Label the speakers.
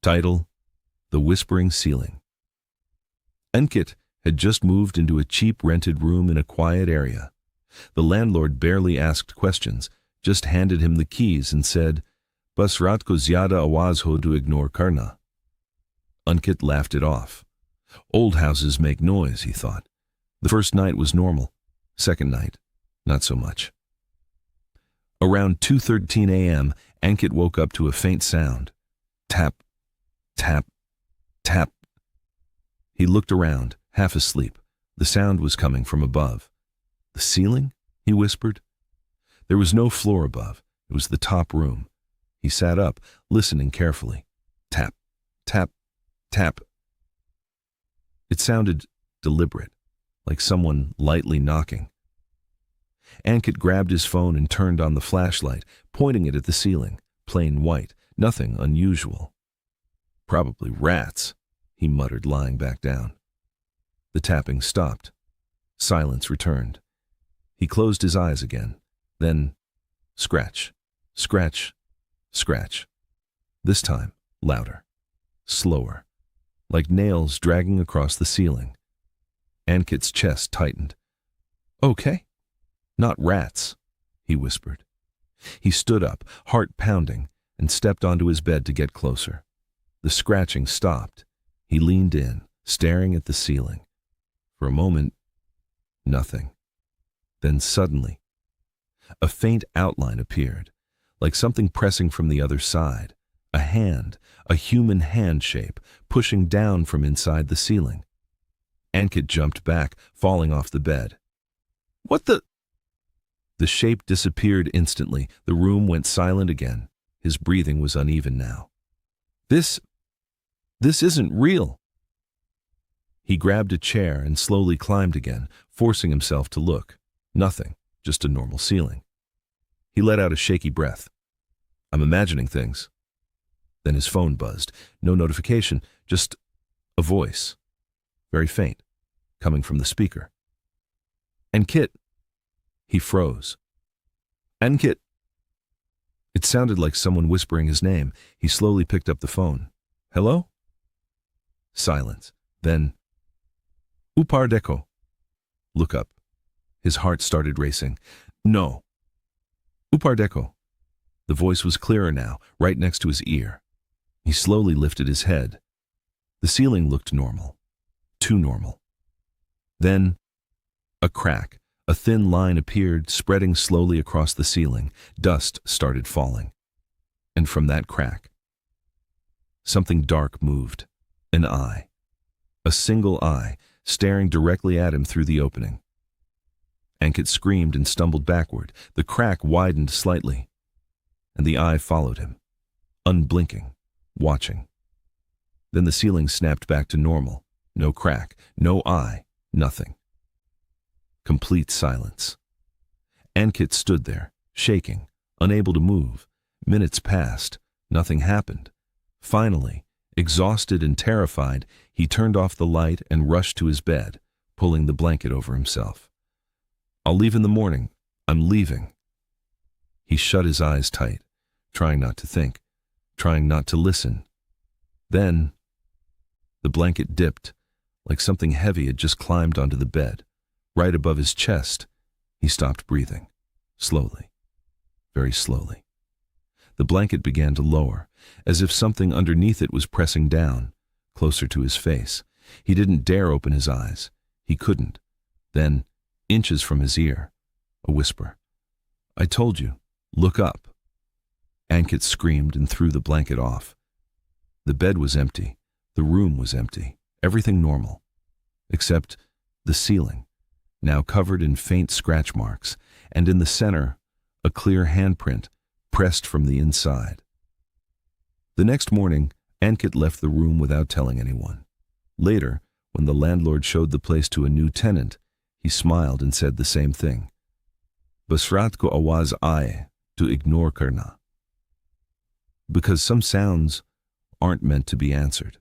Speaker 1: Title: The Whispering Ceiling. Ankit had just moved into a cheap rented room in a quiet area. The landlord barely asked questions, just handed him the keys and said, "Bas rat ko zyada awaz ho to ignore karna." Ankit laughed it off. Old houses make noise, he thought. The first night was normal. Second night, not so much. Around 2:13 a.m., Ankit woke up to a faint sound. Tap, tap, tap. He looked around, half asleep. The sound was coming from above. The ceiling? He whispered. There was no floor above. It was the top room. He sat up, listening carefully. Tap, tap, tap. It sounded deliberate, like someone lightly knocking. Ankit grabbed his phone and turned on the flashlight, pointing it at the ceiling, plain white, nothing unusual. Probably rats, he muttered, lying back down. The tapping stopped. Silence returned. He closed his eyes again. Then, scratch, scratch, scratch. This time, louder, slower, like nails dragging across the ceiling. Ankit's chest tightened. "Okay, not rats," he whispered. He stood up, heart pounding, and stepped onto his bed to get closer. The scratching stopped. He leaned in, staring at the ceiling. For a moment, nothing. Then suddenly, a faint outline appeared, like something pressing from the other side. A hand, a human hand shape, pushing down from inside the ceiling. Ankit jumped back, falling off the bed. "What the—" The shape disappeared instantly. The room went silent again. His breathing was uneven now. This isn't real." He grabbed a chair and slowly climbed again, forcing himself to look. Nothing, just a normal ceiling. He let out a shaky breath. "I'm imagining things." Then his phone buzzed. No notification, just a voice. Very faint, coming from the speaker. "Ankit." He froze. "Ankit." It sounded like someone whispering his name. He slowly picked up the phone. "Hello?" Silence. Then, "Upar deko." Look up. His heart started racing. "No." "Upar deko." The voice was clearer now, right next to his ear. He slowly lifted his head. The ceiling looked normal. Too normal. Then, a crack. A thin line appeared, spreading slowly across the ceiling. Dust started falling. And from that crack, something dark moved. An eye. A single eye, staring directly at him through the opening. Ankit screamed and stumbled backward. The crack widened slightly, and the eye followed him, unblinking, watching. Then the ceiling snapped back to normal. No crack, no eye, nothing. Complete silence. Ankit stood there, shaking, unable to move. Minutes passed. Nothing happened. Finally, exhausted and terrified, he turned off the light and rushed to his bed, pulling the blanket over himself. "I'll leave in the morning. I'm leaving." He shut his eyes tight, trying not to think, trying not to listen. Then, the blanket dipped, like something heavy had just climbed onto the bed. Right above his chest, he stopped breathing, slowly, very slowly. The blanket began to lower, as if something underneath it was pressing down, closer to his face. He didn't dare open his eyes. He couldn't. Then, inches from his ear, a whisper. "I told you, look up." Ankit screamed and threw the blanket off. The bed was empty. The room was empty. Everything normal. Except the ceiling, now covered in faint scratch marks, and in the center, a clear handprint pressed from the inside. The next morning, Ankit left the room without telling anyone. Later, when the landlord showed the place to a new tenant, he smiled and said the same thing. "Basrat ko awaz aaye to ignore karna." Because some sounds aren't meant to be answered.